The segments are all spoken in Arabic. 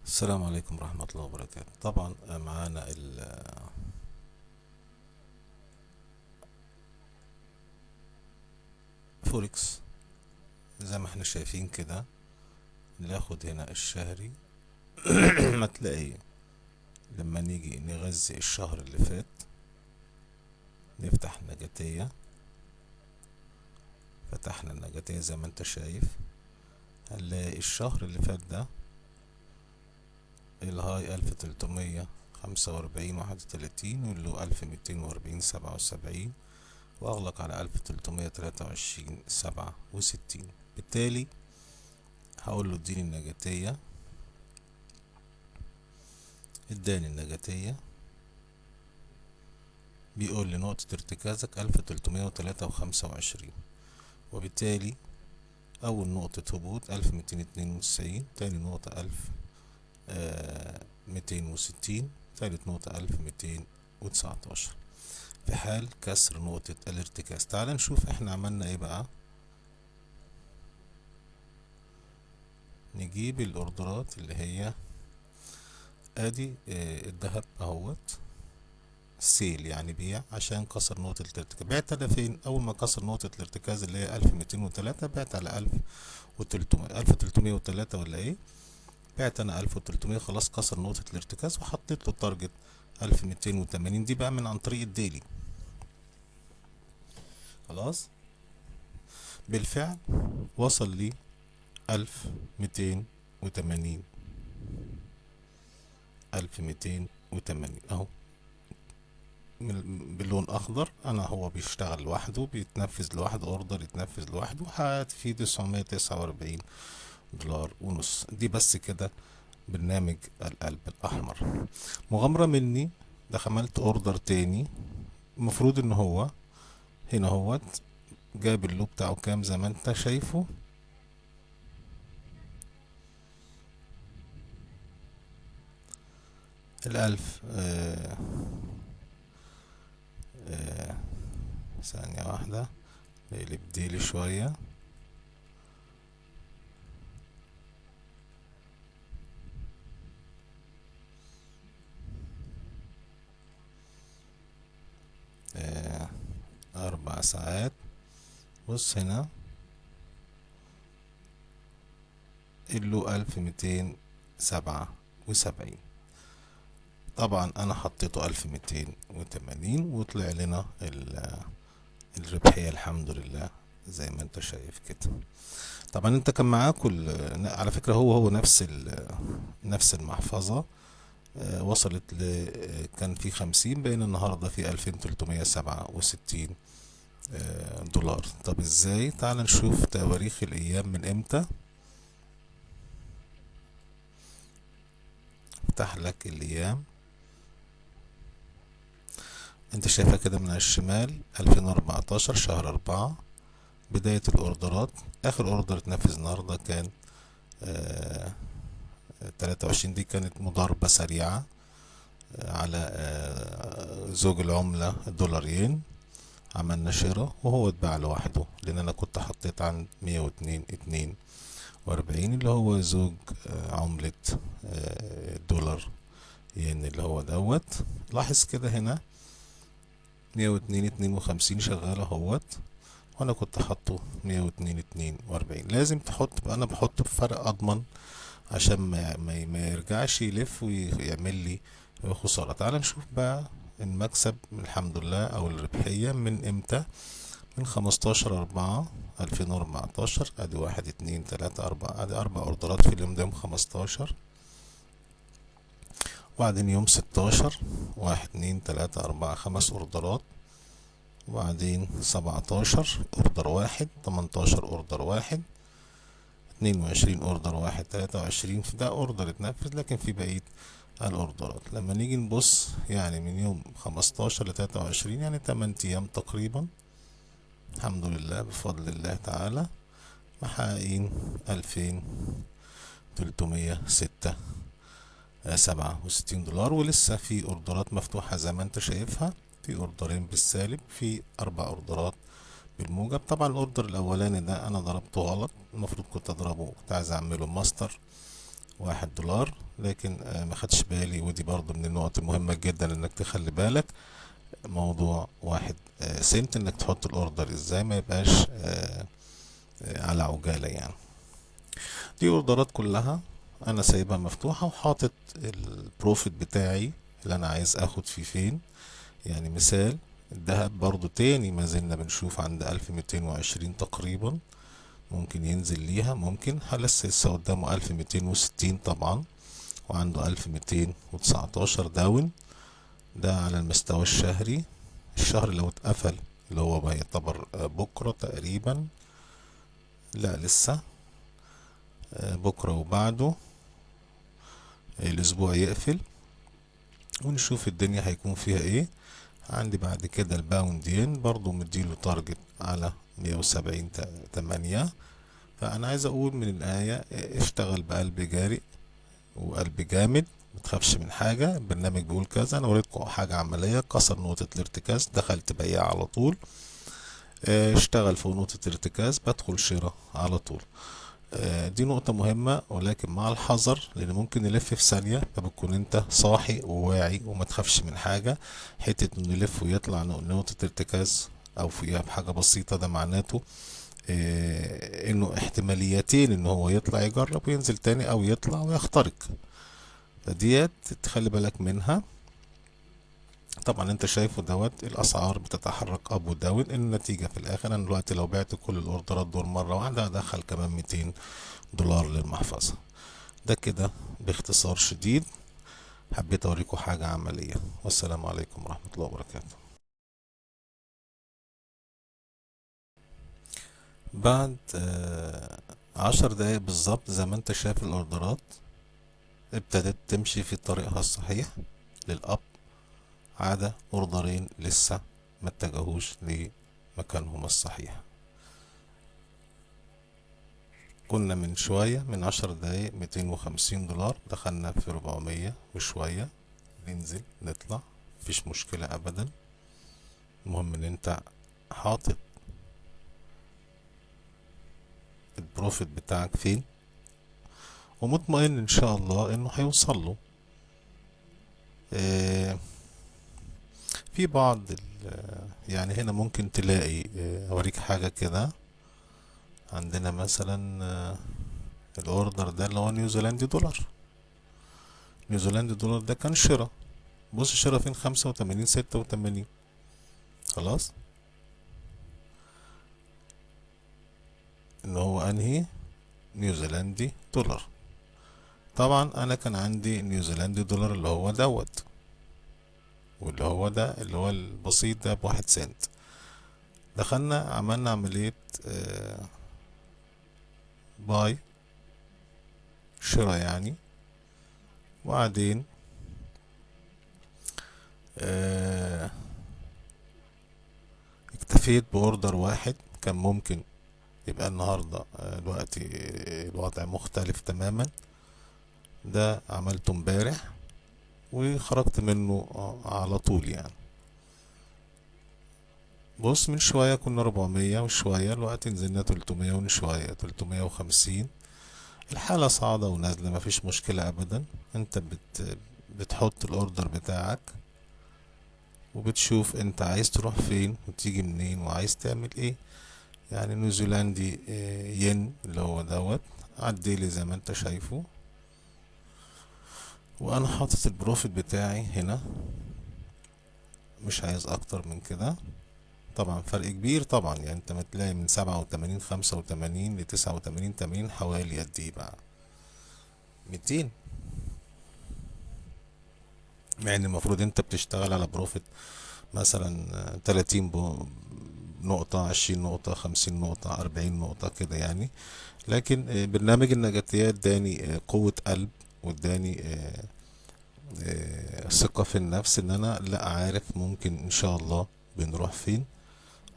السلام عليكم ورحمة الله وبركاته. طبعا معانا الفوركس زي ما احنا شايفين كده. ناخد هنا الشهري. ما تلاقي لما نيجي نغذي الشهر اللي فات، نفتح النجاتية. فتحنا النجاتية زي ما انت شايف، هنلاقي الشهر اللي فات ده الهاي 1345 واللو 1240 واغلق على 1323 بالتالي هقول له اديني النجاتية. اداني النجاتية، بيقول لي نقطة ارتكازك 1303 و25، وبالتالي أول نقطة هبوط 1292، تاني نقطة 1260، تالت نقطة 1219 في حال كسر نقطة الارتكاز. تعال نشوف احنا عملنا ايه بقى. نجيب الاوردرات اللي هي ادي الذهب اهوت سيل، يعني بيع عشان كسر نقطة الارتكاز. بعت انا فين؟ اول ما كسر نقطة الارتكاز اللي هي 1203 بعت على 1300 1303 ولا ايه. بعت انا 1300، خلاص كسر نقطة الارتكاز وحطيت له تارجت 1280. دي بقى من عن طريق الديلي. خلاص بالفعل وصل لي 1280. 1280 اهو باللون اخضر. انا هو بيشتغل لوحده، بيتنفذ لوحده، اوردر يتنفذ لوحده. هتفي 949 دولار ونص. دي بس كده برنامج القلب الاحمر. مغامرة مني دخلت اوردر تاني. المفروض ان هو هنا هوت جاب اللو بتاعه كام زي ما انت شايفه. الالف آه ثانية واحدة نقلب ديلي شوية. آه 4 ساعات. بص هنا اللو 1277. طبعا انا حطيته 1280 وطلع لنا الربحية الحمد لله زي ما انت شايف كده. طبعا انت كان معاك على فكرة هو نفس المحفظة. وصلت كان في 50، بين النهاردة في 2367 دولار. طب ازاي؟ تعال نشوف تواريخ الايام من امتى. افتح لك الايام. انت شايفها كده من على الشمال 2014 شهر 4 بداية الاوردرات. اخر اوردر اتنفذ النهاردة كان 23. دي كانت مضاربة سريعة على زوج العملة الدولارين. عملنا شراء وهو اتباع لوحده، لان انا كنت حطيت عن 102.42 اللي هو زوج عملة الدولار ين اللي هو دوت. لاحظ كده هنا 102.52 شغال اهوت، وانا كنت حاطه 102.42. لازم تحط، انا بحطه بفرق اضمن عشان ما يرجعش يلف ويعمل لي خسارة. تعال نشوف بقى المكسب الحمد لله او الربحية من امتى. من 15/4/2014. ادي 1 2 3 4، ادي 4 اوردرات في اليوم ده يوم 15. وبعدين يوم 16 1 2 3 4 5 اوردرات. وبعدين 17 اوردر واحد، 18 اوردر واحد، 22 اوردر واحد، 23 في ده اوردر اتنفذ. لكن في بقية الاوردرات لما نيجي نبص يعني من يوم 15 ل23 يعني 8 ايام تقريبا. الحمد لله بفضل الله تعالى محققين 2367 دولار. ولسه في اوردرات مفتوحة زي ما انت شايفها. في اوردرين بالسالب، في 4 اوردرات بالموجب. طبعا الاوردر الاولاني ده انا ضربته غلط، المفروض كنت اضربه، كنت عايز اعمله ماستر $1. لكن ما خدش بالي، ودي برضو من النقط المهمة جدا انك تخلي بالك، موضوع 1 سنت، انك تحط الاوردر ازاي ما يبقاش على عجالة يعني. دي اوردرات كلها انا سايبها مفتوحة، وحاطط البروفيت بتاعي اللي انا عايز اخد فيه فين. يعني مثال الذهب برضو تاني ما زلنا بنشوف عند 1220 تقريبا، ممكن ينزل ليها، ممكن لسه قدامه 1260 طبعا، وعنده 1219 داون. ده على المستوى الشهري. الشهر لو اتقفل اللي هو بقى يعتبر بكرة تقريبا، لا لسه بكرة وبعده الأسبوع يقفل، ونشوف الدنيا هيكون فيها ايه. عندي بعد كده الباوند ين برضو مديله تارجت على 170.8. فأنا عايز أقول من الآية اشتغل بقلب جاري وقلب جامد، متخافش من حاجة. البرنامج بيقول كذا، أنا وريتكم حاجة عملية، كسر نقطة الارتكاز، دخلت بيع على طول. اشتغل فوق نقطة الارتكاز، بدخل شراء على طول. دي نقطة مهمة، ولكن مع الحذر، لأن ممكن يلف في ثانية، فبتكون أنت صاحي وواعي وما تخافش من حاجة. حتة إنه يلف ويطلع نقطة ارتكاز أو فيها بحاجة بسيطة، ده معناته إنه احتماليتين إن هو يطلع يجرب وينزل تاني، أو يطلع ويخترق. فديت تخلي بالك منها. طبعا انت شايفه دوت الاسعار بتتحرك اب وداون. النتيجة في الاخر انا دلوقتي لو بعت كل الاوردرات دول مرة واحدة هدخل كمان $200 للمحفظة. ده كده باختصار شديد، حبيت اوريكم حاجة عملية. والسلام عليكم ورحمة الله وبركاته. بعد 10 دقايق بالظبط زي ما انت شايف الاوردرات ابتدت تمشي في طريقها الصحيح للاب، عدا اوردرين لسه ما اتجهوش لمكانهم الصحيح. كنا من شوية من 10 دقايق $250، دخلنا في 400 وشوية، ننزل نطلع مفيش مشكلة ابدا. المهم ان انت حاطط البروفيت بتاعك فين، ومطمئن ان شاء الله انه هيوصل له. آه، في بعض يعني هنا ممكن تلاقي اوريك حاجة كده. عندنا مثلا الاوردر ده اللي هو نيوزيلندي دولار. نيوزيلندي دولار ده كان شراء، بص شراء فين؟ 85 86. خلاص، ان هو انهي نيوزيلندي دولار. طبعا انا كان عندي نيوزيلندي دولار اللي هو دوت، واللي هو ده اللي هو البسيط ده ب1 سنت. دخلنا عملنا عملية باي، شراء يعني. وبعدين آه، اكتفيت بأوردر واحد، كان ممكن يبقى النهاردة دلوقتي الوضع مختلف تماما. ده عملته امبارح وخرجت منه على طول يعني. بص من شوية كنا 400 وشوية، الوقت نزلنا 300 وشوية 350. الحالة صاعدة ونازلة، مفيش مشكلة أبدا. أنت بتحط الأوردر بتاعك، وبتشوف أنت عايز تروح فين وتيجي منين وعايز تعمل إيه. يعني نيوزيلندي ين اللي هو دوت عديلي زي ما أنت شايفه، وأنا حاطط البروفيت بتاعي هنا، مش عايز أكتر من كده. طبعا فرق كبير طبعا، يعني انت بتلاقي من 87 85 ل89 80، حوالي قد ايه بقى؟ 200. يعني المفروض انت بتشتغل على بروفيت مثلا 30 نقطة، 20 نقطة، 50 نقطة، 40 نقطة كده يعني. لكن برنامج النجاتية اداني قوة قلب، واداني ثقة في النفس، ان انا لا عارف ممكن ان شاء الله بنروح فين.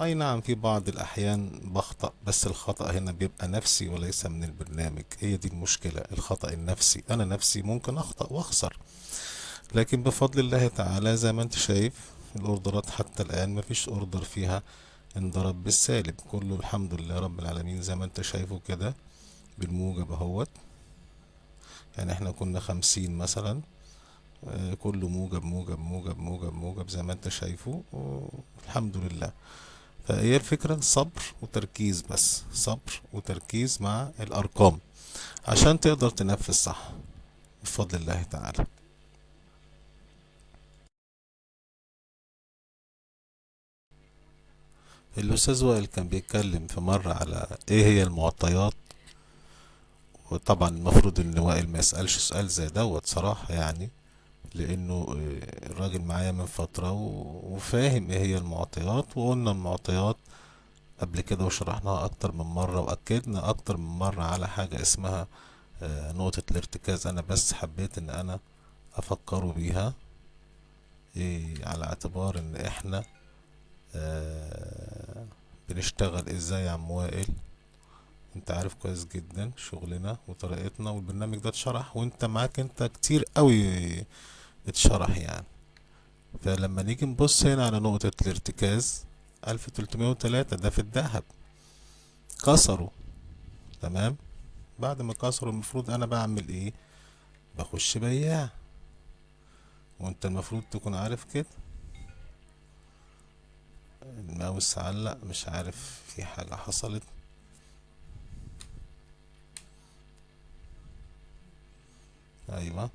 اي نعم في بعض الاحيان بخطأ، بس الخطأ هنا بيبقى نفسي وليس من البرنامج. هي دي المشكلة، الخطأ النفسي. انا نفسي ممكن اخطأ واخسر، لكن بفضل الله تعالى زي ما انت شايف الاوردرات حتى الان مفيش اوردر فيها انضرب بالسالب، كله الحمد لله رب العالمين زي ما انت شايفه كده بالموجب اهوت. يعني احنا كنا 50 مثلا، كله موجب موجب موجب موجب موجب زي ما انت شايفه، الحمد لله. فهي الفكرة صبر وتركيز، بس صبر وتركيز مع الأرقام عشان تقدر تنفذ صح بفضل الله تعالى. الأستاذ وائل كان بيتكلم في مرة على إيه هي المعطيات، وطبعا المفروض إن وائل ما يسألش سؤال زي دوت صراحة يعني، لأنه الراجل معايا من فترة وفاهم إيه هي المعطيات، وقلنا المعطيات قبل كده وشرحناها أكتر من مرة، وأكدنا أكتر من مرة على حاجة اسمها نقطة الارتكاز. أنا بس حبيت إن أنا أفكروا بيها، على اعتبار إن إحنا آه، بنشتغل إزاي يا عم وائل. انت عارف كويس جدا شغلنا وطريقتنا، والبرنامج ده اتشرح وانت معاك انت كتير قوي اتشرح يعني. فلما نيجي نبص هنا على نقطة الارتكاز 1303 ده في الذهب، كسروا. تمام. بعد ما كسروا المفروض انا بعمل ايه؟ بخش بياع، وانت المفروض تكون عارف كده. الماوس علق، مش عارف في حاجة حصلت. ايوه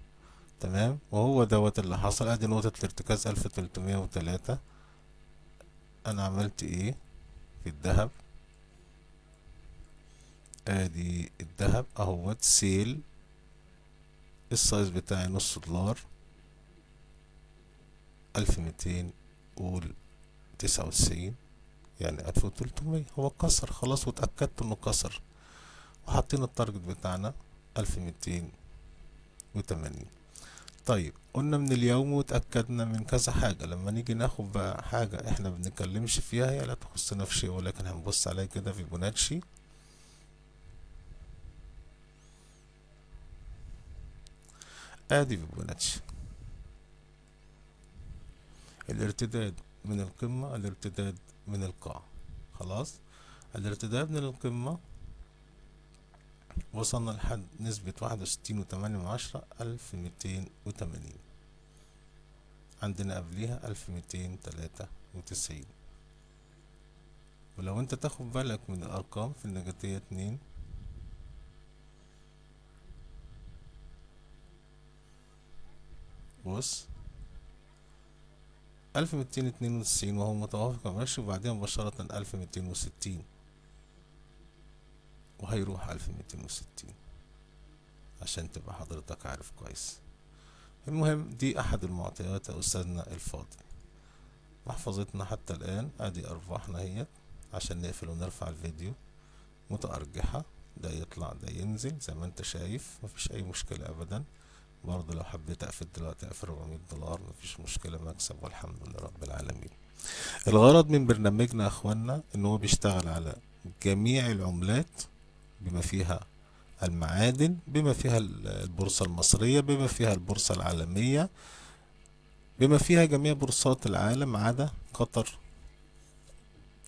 تمام، وهو دوت اللي حصل. ادي نقطة الارتكاز 1303. انا عملت ايه في الذهب؟ ادي الذهب اهوت سيل، السايز بتاعي $0.5، 1200 قول 99، يعني 1300. هو كسر خلاص، واتأكدت انه كسر، وحاطين التارجت بتاعنا 1280. طيب قلنا من اليوم واتأكدنا من كذا حاجة. لما نيجي ناخد بقى حاجة احنا بنتكلمش فيها، هي لا تخصنا في شيء، ولكن هنبص عليها كده في بوناتشي. ادي في بوناتشي الارتداد من القمة، الارتداد من القاع. خلاص، الارتداد من القمة وصلنا لحد نسبة 61.8، 1280. عندنا قبليها 1293. ولو انت تاخد بالك من الأرقام في النجاتية 2، بص 1292 وهو متوافق ماشي، وبعدين مباشرة 1260، وهيروح 1260 عشان تبقى حضرتك عارف كويس. المهم دي أحد المعطيات يا أستاذنا الفاضل. محفظتنا حتى الآن ادي أرباحنا هي، عشان نقفل ونرفع الفيديو، متأرجحة، ده يطلع ده ينزل زي ما انت شايف، مفيش أي مشكلة أبدا. برضه لو حبيت أقفل دلوقتي أقفل $400 مفيش مشكلة، مكسب والحمد لله رب العالمين. الغرض من برنامجنا يا اخوانا ان هو بيشتغل على جميع العملات، بما فيها المعادن، بما فيها البورصة المصرية، بما فيها البورصة العالمية، بما فيها جميع بورصات العالم ما عدا قطر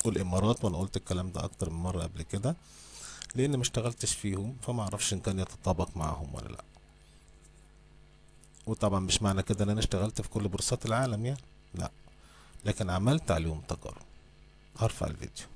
والامارات. وانا قلت الكلام ده اكتر من مرة قبل كده، لان ما اشتغلتش فيهم فما اعرفش ان كان يتطابق معهم ولا لا. وطبعا مش معنى كده ان انا اشتغلت في كل بورصات العالم يعني، لا، لكن عملت عليهم تجارب. هرفع الفيديو.